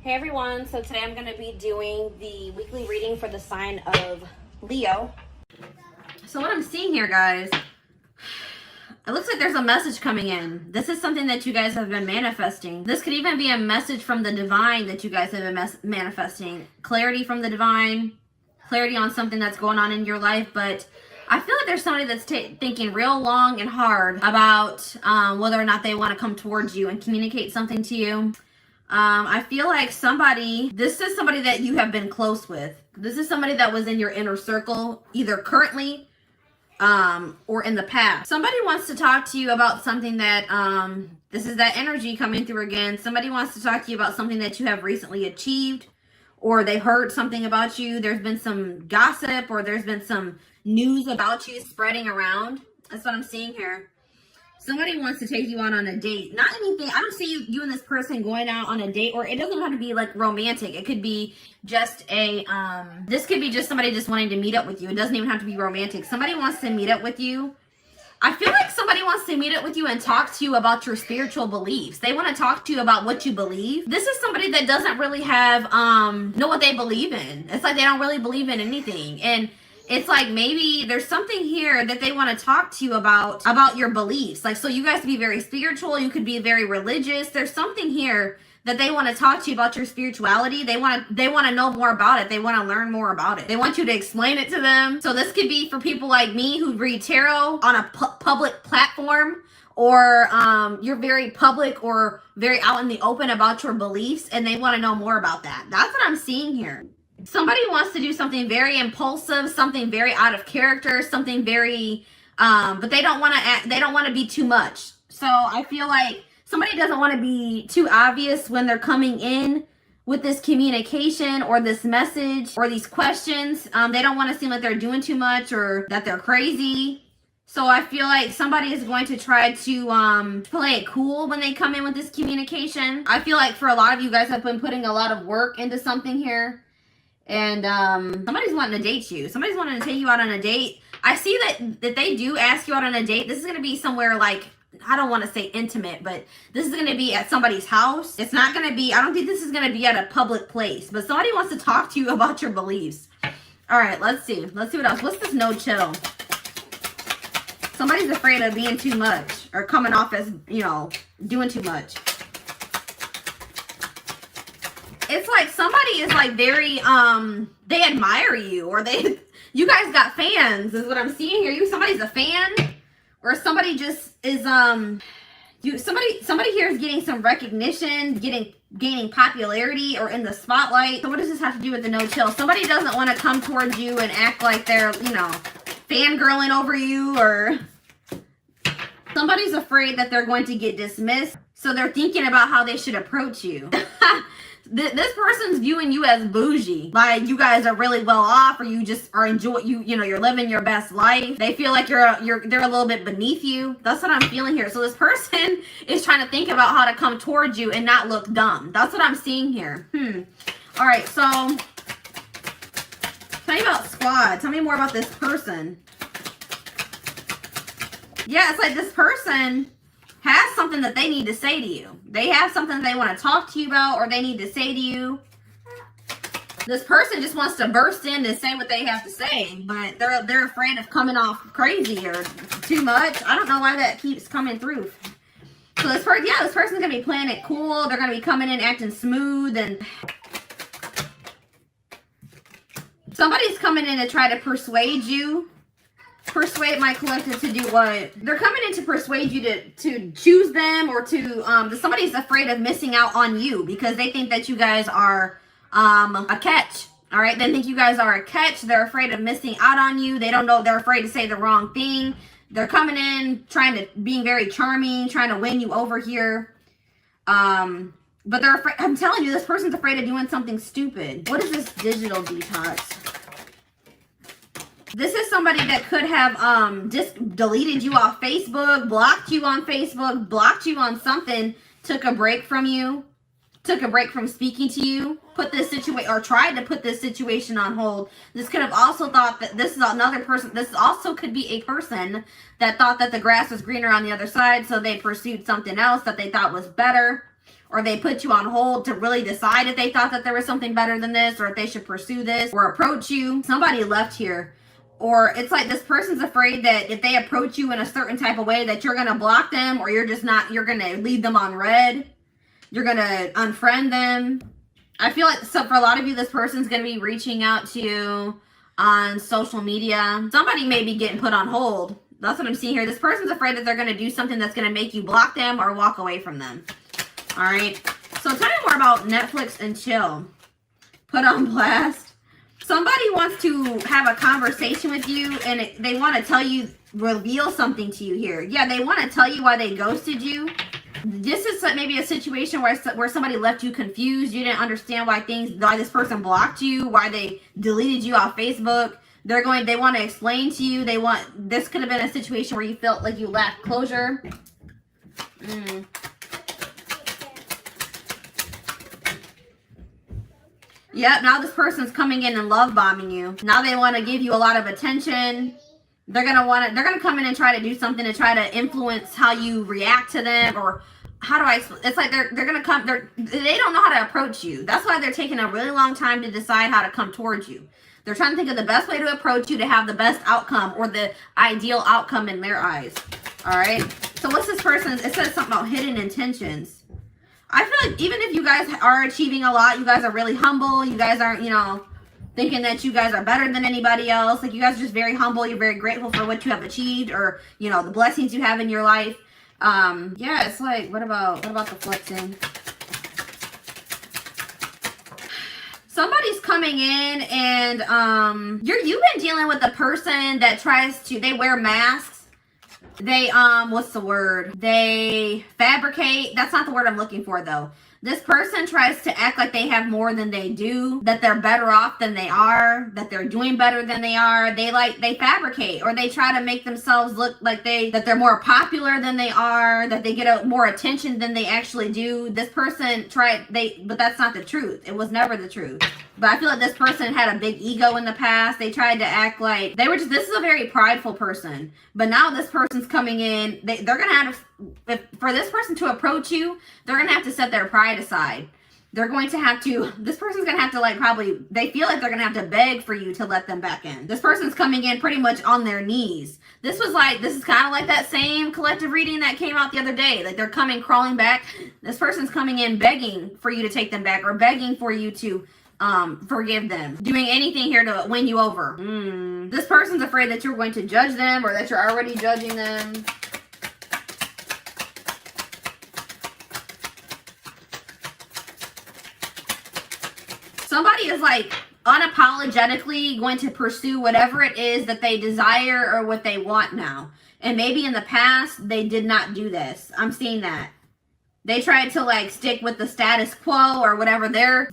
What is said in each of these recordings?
Hey everyone, so today I'm going to be doing the weekly reading for the sign of Leo. So what I'm seeing here, guys, it looks like there's a message coming in. This is something that you guys have been manifesting. This could even be a message from the divine that you guys have been manifesting. Clarity from the divine, clarity on something that's going on in your life, but I feel like there's somebody that's thinking real long and hard about whether or not they want to come towards you and communicate something to you. I feel like this is somebody that you have been close with. This is somebody that was in your inner circle, either currently or in the past. Somebody wants to talk to you about something that, this is that energy coming through again. Somebody wants to talk to you about something that you have recently achieved, or they heard something about you. There's been some gossip, or there's been some news about you spreading around. That's what I'm seeing here. Somebody wants to take you out on a date. Not anything. I don't see you and this person going out on a date, or it doesn't have to be like romantic. It could be just this could be just somebody just wanting to meet up with you. It doesn't even have to be romantic. Somebody wants to meet up with you. I feel like somebody wants to meet up with you and talk to you about your spiritual beliefs. They want to talk to you about what you believe. This is somebody that doesn't really have, know what they believe in. It's like they don't really believe in anything. And it's like maybe there's something here that they want to talk to you about your beliefs. Like, so you guys could be very spiritual. You could be very religious. There's something here that they want to talk to you about your spirituality. They want to know more about it. They want to learn more about it. They want you to explain it to them. So this could be for people like me who read tarot on a public platform, or you're very public or very out in the open about your beliefs, and they want to know more about that. That's what I'm seeing here. Somebody wants to do something very impulsive, something very out of character, something very, but they don't want to be too much. So I feel like somebody doesn't want to be too obvious when they're coming in with this communication or this message or these questions. They don't want to seem like they're doing too much or that they're crazy. So I feel like somebody is going to try to play it cool when they come in with this communication. I feel like for a lot of you guys have been putting a lot of work into something here. And somebody's wanting to date you. Somebody's wanting to take you out on a date. I see that they do ask you out on a date. This is going to be somewhere like, I don't want to say intimate, but this is going to be at somebody's house. It's not going to be, I don't think this is going to be at a public place. But somebody wants to talk to you about your beliefs. All right, let's see. Let's see what else. What's this no chill? Somebody's afraid of being too much or coming off as, you know, doing too much. It's like somebody is like very, they admire you, or you guys got fans is what I'm seeing here. Somebody's a fan, or somebody just is, somebody here is getting some recognition, gaining popularity or in the spotlight. So what does this have to do with the no chill? Somebody doesn't want to come towards you and act like they're, you know, fangirling over you, or somebody's afraid that they're going to get dismissed. So they're thinking about how they should approach you. This person's viewing you as bougie, like you guys are really well off, or you just are you know, you're living your best life. They feel like they're a little bit beneath you. That's what I'm feeling here. So this person is trying to think about how to come towards you and not look dumb. That's what I'm seeing here. All right, so tell me about squad. Tell me more about this person. Yeah, it's like this person has something that they need to say to you. They have something they want to talk to you about, or they need to say to you. This person just wants to burst in and say what they have to say, but they're afraid of coming off crazy or too much. I don't know why that keeps coming through. So this person's gonna be playing it cool. They're gonna be coming in acting smooth, and somebody's coming in to try to persuade my collective to do what? They're coming in to persuade you to choose them, or to somebody's afraid of missing out on you because they think that you guys are a catch. All right, they think you guys are a catch. They're afraid of missing out on you. They don't know, they're afraid to say the wrong thing. They're coming in being very charming, trying to win you over here. But they're afraid. I'm telling you, this person's afraid of doing something stupid. What is this digital detox? This is somebody that could have just deleted you off Facebook, blocked you on Facebook, blocked you on something, took a break from you, took a break from speaking to you, put this situation, or tried to put this situation on hold. This could have also thought that this is another person. This also could be a person that thought that the grass was greener on the other side, so they pursued something else that they thought was better. or they put you on hold to really decide if they thought that there was something better than this, or if they should pursue this or approach you. Somebody left here. Or it's like this person's afraid that if they approach you in a certain type of way that you're going to block them, or you're going to leave them on red. You're going to unfriend them. I feel like, so for a lot of you, this person's going to be reaching out to you on social media. Somebody may be getting put on hold. That's what I'm seeing here. This person's afraid that they're going to do something that's going to make you block them or walk away from them. All right. So tell me more about Netflix and chill. Put on blast. Somebody wants to have a conversation with you, and they want to tell you, reveal something to you here. Yeah, they want to tell you why they ghosted you. This is maybe a situation where somebody left you confused. You didn't understand why this person blocked you, why they deleted you off Facebook. They want to explain to you. This could have been a situation where you felt like you lacked closure. Yep, now this person's coming in and love bombing you. Now they want to give you a lot of attention. They're gonna come in and try to do something to try to influence how you react to them, or how do I explain? It's like they're gonna come. They don't know how to approach you. That's why they're taking a really long time to decide how to come towards you. They're trying to think of the best way to approach you to have the best outcome, or the ideal outcome in their eyes. All right. So what's this person's? It says something about hidden intentions. I feel like even if you guys are achieving a lot, you guys are really humble. You guys aren't, thinking that you guys are better than anybody else. Like, you guys are just very humble. You're very grateful for what you have achieved, or, the blessings you have in your life. Yeah, it's like, what about the flexing? Somebody's coming in and, you've been dealing with a person that they wear masks. They, what's the word? They fabricate. That's not the word I'm looking for, though. This person tries to act like they have more than they do, that they're better off than they are, that they're doing better than they are. They fabricate, or they try to make themselves look like that they're more popular than they are, that they get more attention than they actually do. This person but that's not the truth. It was never the truth. But I feel like this person had a big ego in the past. They tried to act like this is a very prideful person. But now this person's coming in. They're going to have to, for this person to approach you, they're going to have to set their pride aside. This person's going to have to they feel like they're going to have to beg for you to let them back in. This person's coming in pretty much on their knees. This is kind of like that same collective reading that came out the other day. Like, they're crawling back. This person's coming in begging for you to take them back, or begging for you to forgive them, doing anything here to win you over. This person's afraid that you're going to judge them, or that you're already judging them. Somebody is unapologetically going to pursue whatever it is that they desire or what they want now. And maybe in the past they did not do this. I'm seeing that. They tried to stick with the status quo, or whatever their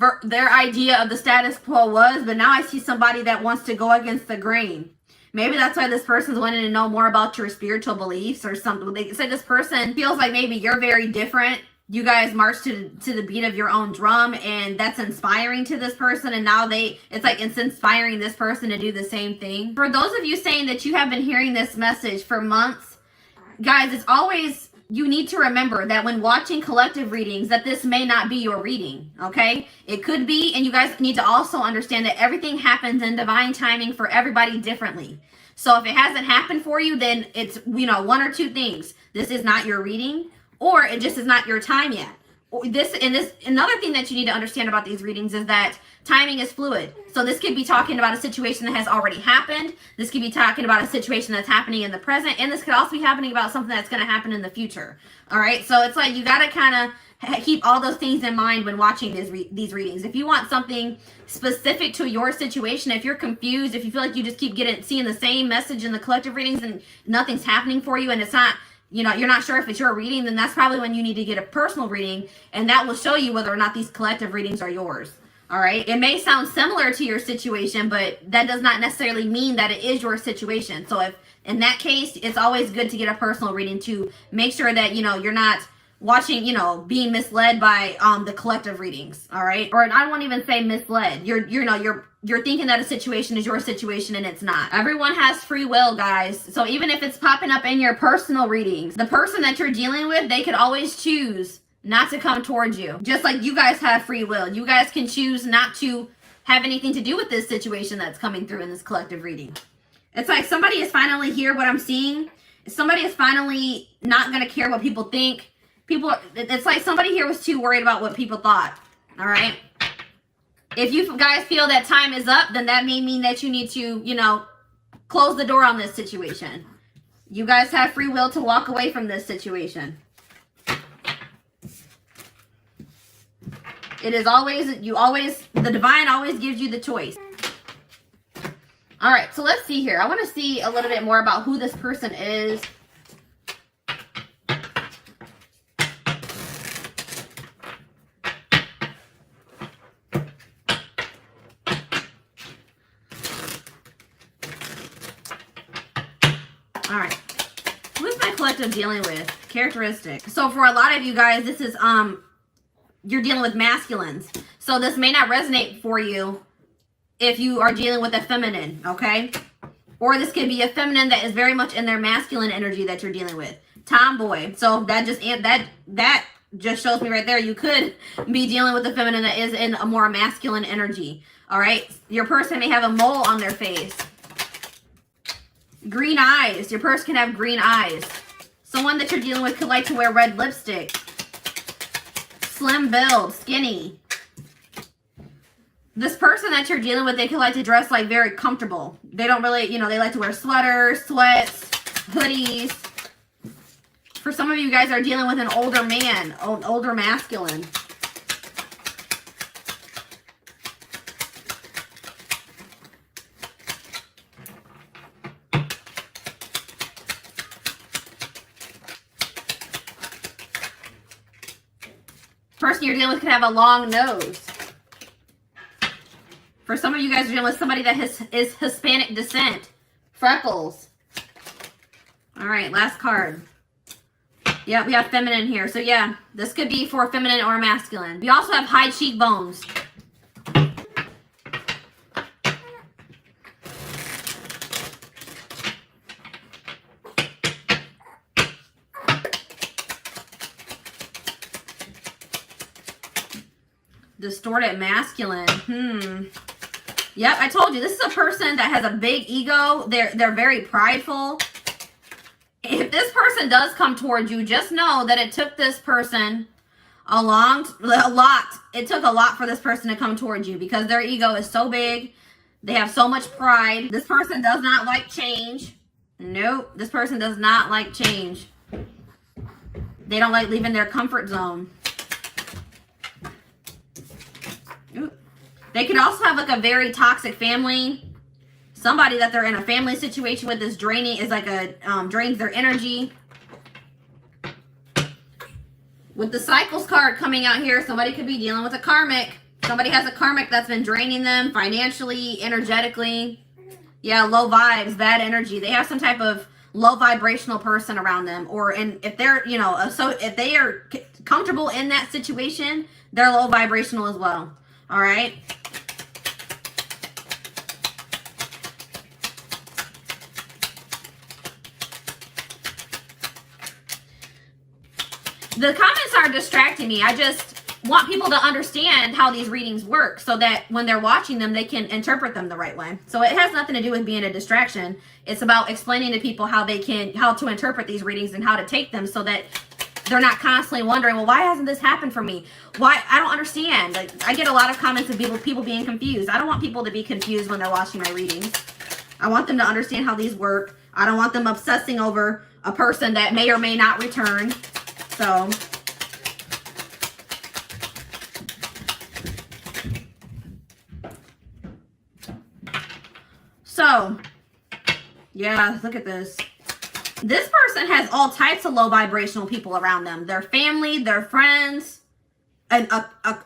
idea of the status quo was, but now I see somebody that wants to go against the grain. Maybe that's why this person's wanting to know more about your spiritual beliefs or something. They say this person feels like maybe you're very different. You guys march to the beat of your own drum, and that's inspiring to this person, and now it's inspiring this person to do the same thing. For those of you saying that you have been hearing this message for months, guys, it's always... You need to remember that when watching collective readings, that this may not be your reading, okay? It could be, and you guys need to also understand that everything happens in divine timing for everybody differently. So if it hasn't happened for you, then it's, one or two things. This is not your reading, or it just is not your time yet. Another thing that you need to understand about these readings is that timing is fluid. So this could be talking about a situation that has already happened. This could be talking about a situation that's happening in the present. And this could also be happening about something that's going to happen in the future. All right. So it's you got to kind of keep all those things in mind when watching these readings. If you want something specific to your situation, if you're confused, if you feel like you just keep seeing the same message in the collective readings and nothing's happening for you, and it's not, you're not sure if it's your reading, then that's probably when you need to get a personal reading, and that will show you whether or not these collective readings are yours. All right. It may sound similar to your situation, but that does not necessarily mean that it is your situation. So if in that case, it's always good to get a personal reading to make sure that, you're not watching, being misled by the collective readings. All right. Or I won't even say misled. You're thinking that a situation is your situation, and it's not. Everyone has free will, guys. So even if it's popping up in your personal readings, the person that you're dealing with, they could always choose not to come towards you. Just like you guys have free will. You guys can choose not to have anything to do with this situation that's coming through in this collective reading. It's like somebody is finally here. What I'm seeing is somebody is finally not going to care what people think. It's like somebody here was too worried about what people thought. All right. If you guys feel that time is up, then that may mean that you need to, you know, close the door on this situation. You guys have free will to walk away from this situation. It is always, the divine always gives you the choice. All right, so let's see here. I want to see a little bit more about who this person is. All right, who's my collective dealing with? Characteristic. So for a lot of you guys, this is, you're dealing with masculines. So this may not resonate for you if you are dealing with a feminine, okay? Or this could be a feminine that is very much in their masculine energy that you're dealing with. Tomboy. So that just shows me right there, you could be dealing with a feminine that is in a more masculine energy. All right? Your person may have a mole on their face. Green eyes. Your person can have green eyes. Someone that you're dealing with could like to wear red lipstick. Slim build, skinny. This person that you're dealing with, they could like to dress like very comfortable. They don't really, you know, they like to wear sweaters, sweats, hoodies. For some of you guys are dealing with an older man, older masculine. Person you're dealing with could have a long nose. For some of you guys are dealing with somebody that is Hispanic descent. Freckles. All right, last card. Yeah, we have feminine here. So yeah, this could be for feminine or masculine. We also have high cheekbones. Distorted masculine. Yep, I told you, this is a person that has a big ego. They're very prideful. If this person does come towards you, just know that it took this person a lot. It took a lot for this person to come towards you because their ego is so big. They have so much pride. This person does not like change. Nope, this person does not like change. They don't like leaving their comfort zone. They could also have like a very toxic family. Somebody that they're in a family situation with is draining, is like drains their energy. With the cycles card coming out here, somebody could be dealing with a karmic. Somebody has a karmic that's been draining them financially, energetically. Yeah, low vibes, bad energy. They have some type of low vibrational person around them. If they're, you know, so if they are comfortable in that situation, they're low vibrational as well. All right. The comments are distracting me. I just want people to understand how these readings work so that when they're watching them, they can interpret them the right way. So it has nothing to do with being a distraction. It's about explaining to people how to interpret these readings and how to take them so that they're not constantly wondering, well, why hasn't this happened for me? Why? I don't understand. Like, I get a lot of comments of people being confused. I don't want people to be confused when they're watching my readings. I want them to understand how these work. I don't want them obsessing over a person that may or may not return. So, yeah, look at this. This person has all types of low vibrational people around them. Their family, their friends, and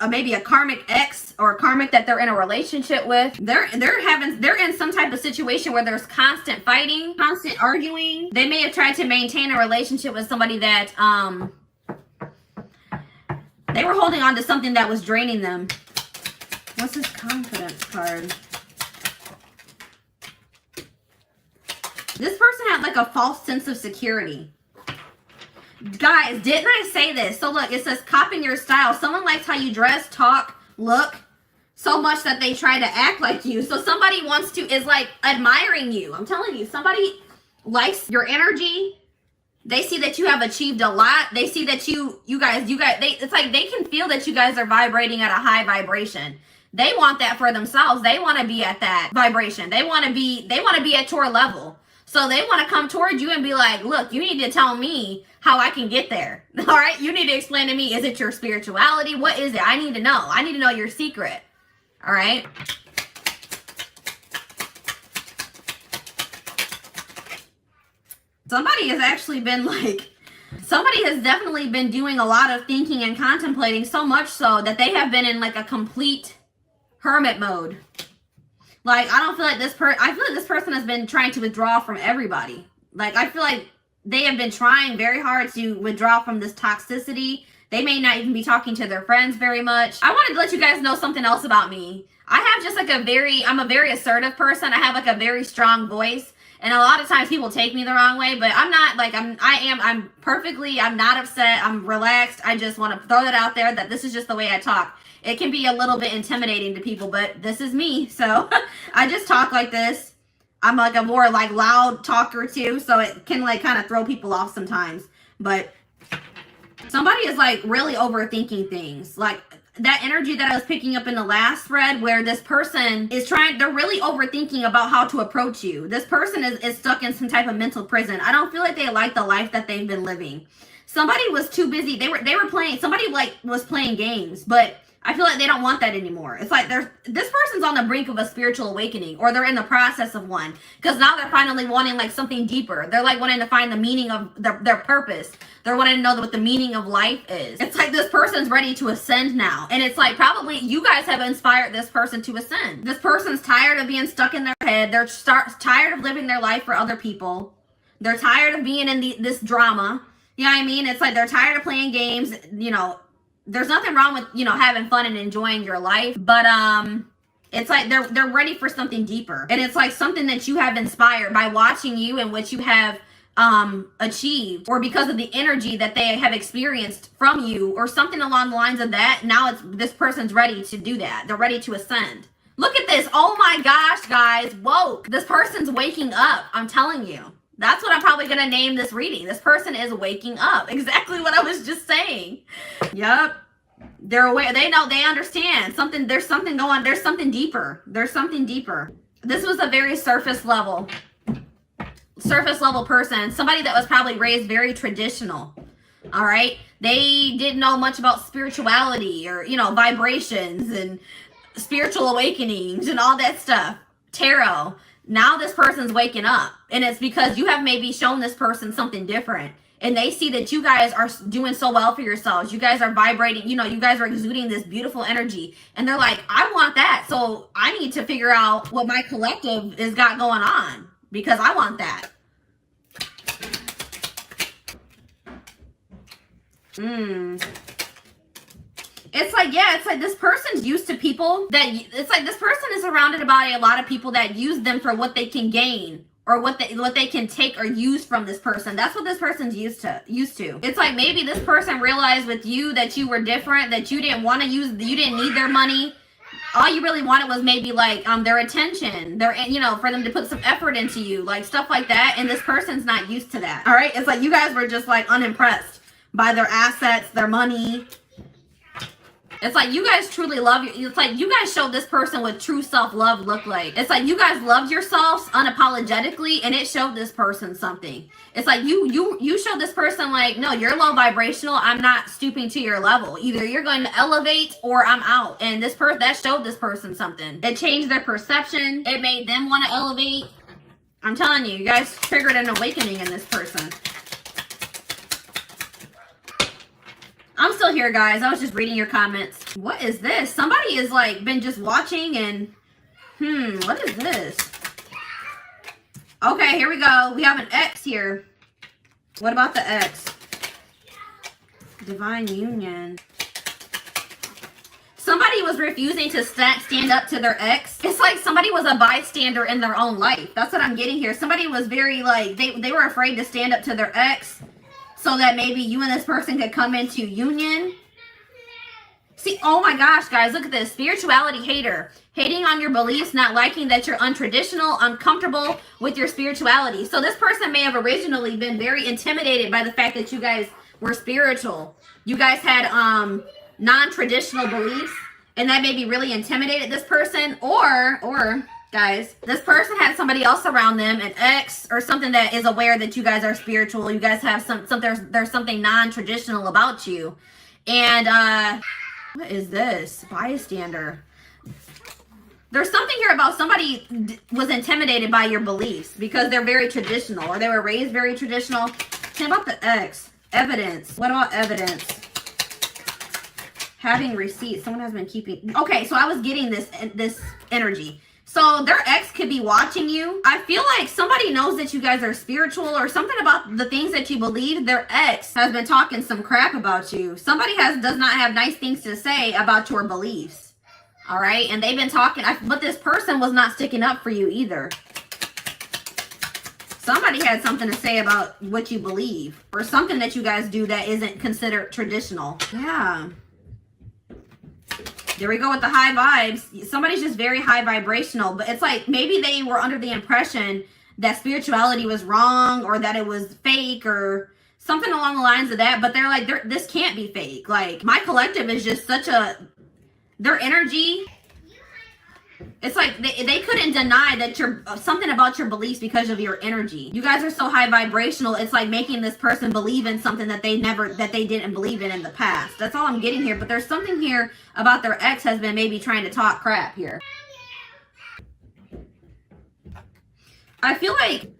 maybe a karmic ex or a karmic that they're in a relationship with. They're in some type of situation where there's constant fighting, constant arguing. They may have tried to maintain a relationship with somebody that they were holding on to something that was draining them. What's this confidence card? This person had like a false sense of security. Guys, didn't I say this? So look, it says copying your style. Someone likes how you dress, talk, look so much that they try to act like you. So somebody is like admiring you. I'm telling you, somebody likes your energy. They see that you have achieved a lot. They see that it's like they can feel that you guys are vibrating at a high vibration. They want that for themselves. They want to be at that vibration. They want to be at your level. So they want to come towards you and be like, look, you need to tell me how I can get there. All right. You need to explain to me, is it your spirituality? What is it? I need to know. I need to know your secret. All right. Somebody has definitely been doing a lot of thinking and contemplating, so much so that they have been in like a complete hermit mode. Like, I feel like this person has been trying to withdraw from everybody. Like, I feel like they have been trying very hard to withdraw from this toxicity. They may not even be talking to their friends very much. I wanted to let you guys know something else about me. I have just like I'm a very assertive person. I have like a very strong voice. And a lot of times people take me the wrong way, but I'm not like, I'm not upset. I'm relaxed. I just want to throw that out there that this is just the way I talk. It can be a little bit intimidating to people, but this is me. So I just talk like this. I'm like a more like loud talker too. So it can like kind of throw people off sometimes, but somebody is like really overthinking things. Like that energy that I was picking up in the last thread where this person is they're really overthinking about how to approach you. This person is stuck in some type of mental prison. I don't feel like they like the life that they've been living. Somebody was too busy. They were playing, somebody like was playing games, but I feel like they don't want that anymore. It's like this person's on the brink of a spiritual awakening, or they're in the process of one, because now they're finally wanting like something deeper. They're like wanting to find the meaning of their purpose. They're wanting to know what the meaning of life is. It's like this person's ready to ascend now. And it's like probably you guys have inspired this person to ascend. This person's tired of being stuck in their head. They're tired of living their life for other people. They're tired of being in this drama. You know what I mean? It's like they're tired of playing games, you know. There's nothing wrong with, you know, having fun and enjoying your life, but it's like they're ready for something deeper. And it's like something that you have inspired by watching you and what you have achieved, or because of the energy that they have experienced from you, or something along the lines of that. Now this person's ready to do that. They're ready to ascend. Look at this. Oh my gosh, guys. Woke. This person's waking up. I'm telling you. That's what I'm probably going to name this reading. This person is waking up. Exactly what I was just saying. Yep. They're aware. They know. They understand. There's something going. There's something deeper. There's something deeper. This was a very surface level person. Somebody that was probably raised very traditional. All right. They didn't know much about spirituality or, you know, vibrations and spiritual awakenings and all that stuff. Tarot. Now this person's waking up, and it's because you have maybe shown this person something different, and they see that you guys are doing so well for yourselves. You guys are vibrating, you know, you guys are exuding this beautiful energy, and they're like, I want that. So I need to figure out what my collective has got going on, because I want that. It's like, yeah, it's like this person's used to people it's like this person is surrounded by a lot of people that use them for what they can gain, or what they can take or use from this person. That's what this person's used to. It's like maybe this person realized with you that you were different, that you didn't want to you didn't need their money. All you really wanted was maybe like their attention, you know, for them to put some effort into you, like stuff like that. And this person's not used to that. All right. It's like you guys were just like unimpressed by their assets, their money. It's like you guys truly love you. It's like you guys showed this person what true self-love looked like. It's like you guys loved yourselves unapologetically, and it showed this person something. It's like you showed this person like, no, you're low vibrational. I'm not stooping to your level. Either you're going to elevate or I'm out. And that showed this person something. It changed their perception. It made them want to elevate. I'm telling you, you guys triggered an awakening in this person. I'm still here, guys. I was just reading your comments. What is this? Somebody is like been just watching and what is this? Okay, here we go. We have an X here. What about the X? Divine union. Somebody was refusing to stand up to their ex. It's like somebody was a bystander in their own life. That's what I'm getting here. Somebody was very like, they were afraid to stand up to their ex, so that maybe you and this person could come into union. See, oh my gosh, guys, look at this. Spirituality hater. Hating on your beliefs, not liking that you're untraditional, uncomfortable with your spirituality. So this person may have originally been very intimidated by the fact that you guys were spiritual. You guys had non-traditional beliefs, and that maybe really intimidated this person. Or guys, this person had somebody else around them, an ex or something that is aware that you guys are spiritual. You guys have there's something non-traditional about you. And what is this? Bystander. There's something here about somebody was intimidated by your beliefs because they're very traditional, or they were raised very traditional. Tell about the X. Evidence. What about evidence? Having receipts. Someone has been keeping. Okay, so I was getting this energy. So their ex could be watching you. I feel like somebody knows that you guys are spiritual or something about the things that you believe. Their ex has been talking some crap about you. Somebody does not have nice things to say about your beliefs. All right? And they've been talking, but this person was not sticking up for you either. Somebody had something to say about what you believe or something that you guys do that isn't considered traditional. Yeah. There we go with the high vibes. Somebody's just very high vibrational, but it's like maybe they were under the impression that spirituality was wrong or that it was fake or something along the lines of that. But they're like, this can't be fake. Like, my collective is just their energy. It's like they couldn't deny that you're something about your beliefs because of your energy. You guys are so high vibrational. It's like making this person believe in something that they didn't believe in the past. That's all I'm getting here. But there's something here about their ex has been maybe trying to talk crap here. I feel like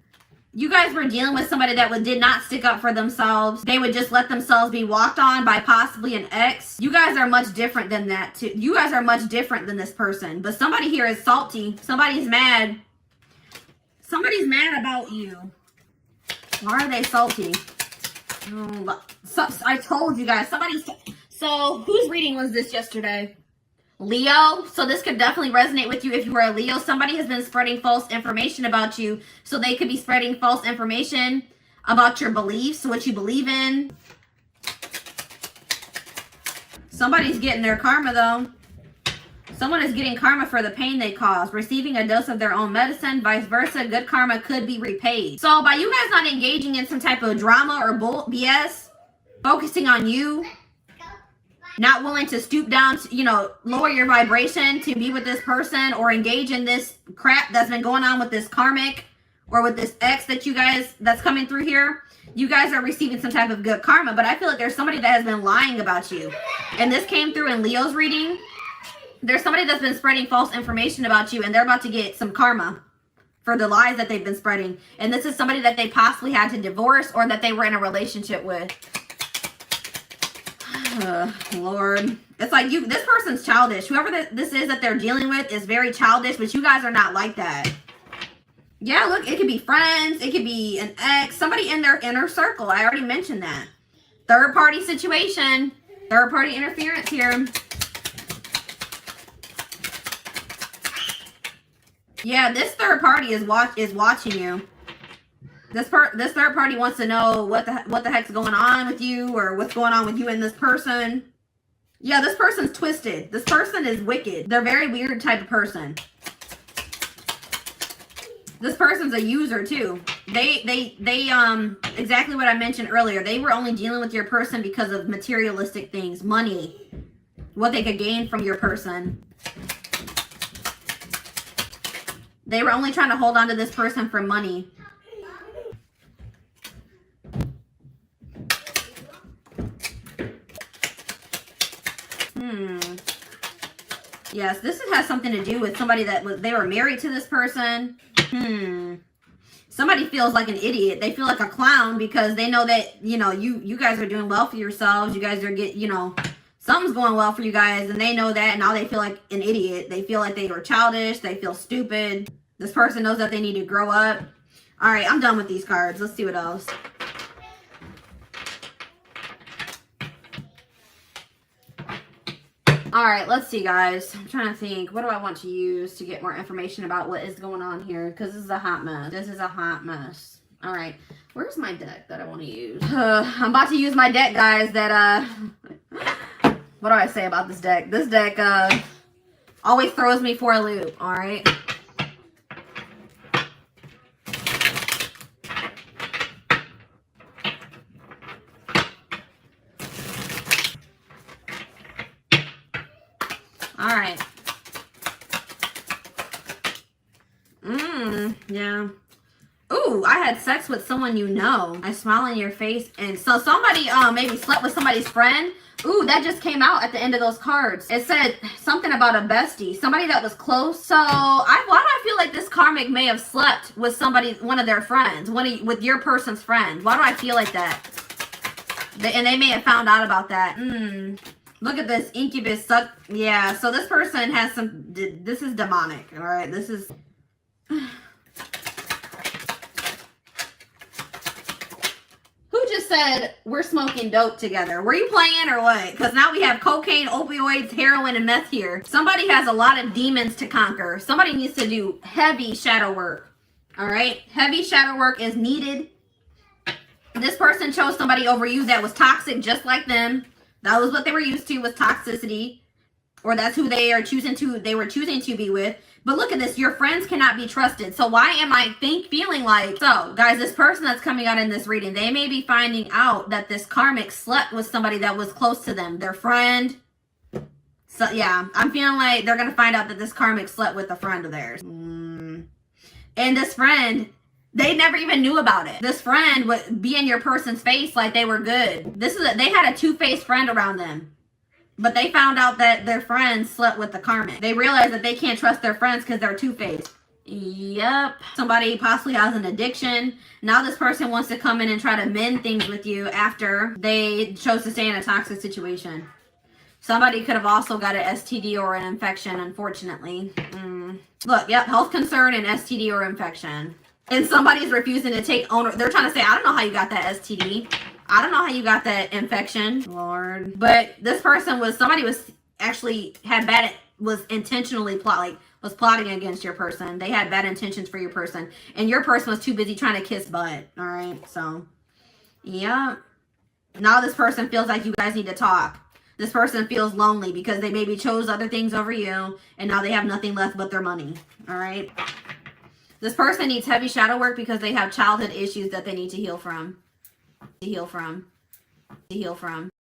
you guys were dealing with somebody that did not stick up for themselves. They would just let themselves be walked on by possibly an ex. You guys are much different than that too. You guys are much different than this person. But somebody here is salty. Somebody's mad. Somebody's mad about you. Why are they salty? Oh, I told you guys. So whose reading was this yesterday? Leo. So this could definitely resonate with you if you were a Leo. Somebody has been spreading false information about you. So they could be spreading false information about your beliefs, what you believe in. Somebody's getting their karma though. Someone is getting karma for the pain they caused, receiving a dose of their own medicine, vice versa. Good karma could be repaid. So by you guys not engaging in some type of drama or BS, focusing on you, not willing to stoop down, to, lower your vibration to be with this person or engage in this crap that's been going on with this karmic or with this ex that's coming through here. You guys are receiving some type of good karma, but I feel like there's somebody that has been lying about you. And this came through in Leo's reading. There's somebody that's been spreading false information about you and they're about to get some karma for the lies that they've been spreading. And this is somebody that they possibly had to divorce or that they were in a relationship with. Lord, it's like this person's childish. Whoever this is that they're dealing with is very childish, but you guys are not like that. Yeah, look, it could be friends, it could be an ex, somebody in their inner circle. I already mentioned that. Third party situation, third party interference here. Yeah, this third party is watching you. This third party wants to know what the heck's going on with you or what's going on with you and this person. Yeah, this person's twisted. This person is wicked. They're a very weird type of person. This person's a user too. They exactly what I mentioned earlier. They were only dealing with your person because of materialistic things, money, what they could gain from your person. They were only trying to hold on to this person for money. Yes, this has something to do with somebody they were married to this person. Somebody feels like an idiot. They feel like a clown because they know that, you guys are doing well for yourselves. You guys are something's going well for you guys and they know that and now they feel like an idiot. They feel like they were childish. They feel stupid. This person knows that they need to grow up. All right, I'm done with these cards. Let's see what else. All right, let's see, guys. I'm trying to think. What do I want to use to get more information about what is going on here? Because this is a hot mess. This is a hot mess. All right. Where's my deck that I want to use? I'm about to use my deck, guys, that, what do I say about this deck? This deck, always throws me for a loop, all right? All right. Yeah. Ooh, I had sex with someone you know. I smile in your face. And so somebody maybe slept with somebody's friend. Ooh, that just came out at the end of those cards. It said something about a bestie. Somebody that was close. So why do I feel like this karmic may have slept with somebody, one of their friends, with your person's friend? Why do I feel like that? And they may have found out about that. Look at this incubus suck. Yeah, so this person has some, this is demonic. All right, this is... said we're smoking dope together. Were you playing or what? Because now we have cocaine, opioids, heroin, and meth here. Somebody has a lot of demons to conquer. Somebody needs to do heavy shadow work. All right? Heavy shadow work is needed. This person chose somebody over you that was toxic just like them. That was what they were used to, was toxicity. Or that's who they were choosing to be with. But look at this. Your friends cannot be trusted. So why am I feeling like... So, guys, this person that's coming out in this reading, they may be finding out that this karmic slept with somebody that was close to them. Their friend. So, yeah. I'm feeling like they're going to find out that this karmic slept with a friend of theirs. And this friend... They never even knew about it. This friend would be in your person's face like they were good. They had a two-faced friend around them. But they found out that their friends slept with the karmic. They realized that they can't trust their friends because they're two-faced. Yep. Somebody possibly has an addiction. Now this person wants to come in and try to mend things with you after they chose to stay in a toxic situation. Somebody could have also got an STD or an infection, unfortunately. Look, yep, health concern and STD or infection. And somebody's refusing to take owner. They're trying to say, I don't know how you got that STD. I don't know how you got that infection, Lord. But this person was intentionally plotting against your person. They had bad intentions for your person. And your person was too busy trying to kiss butt. All right. So, yeah. Now this person feels like you guys need to talk. This person feels lonely because they maybe chose other things over you. And now they have nothing left but their money. All right. This person needs heavy shadow work because they have childhood issues that they need to heal from.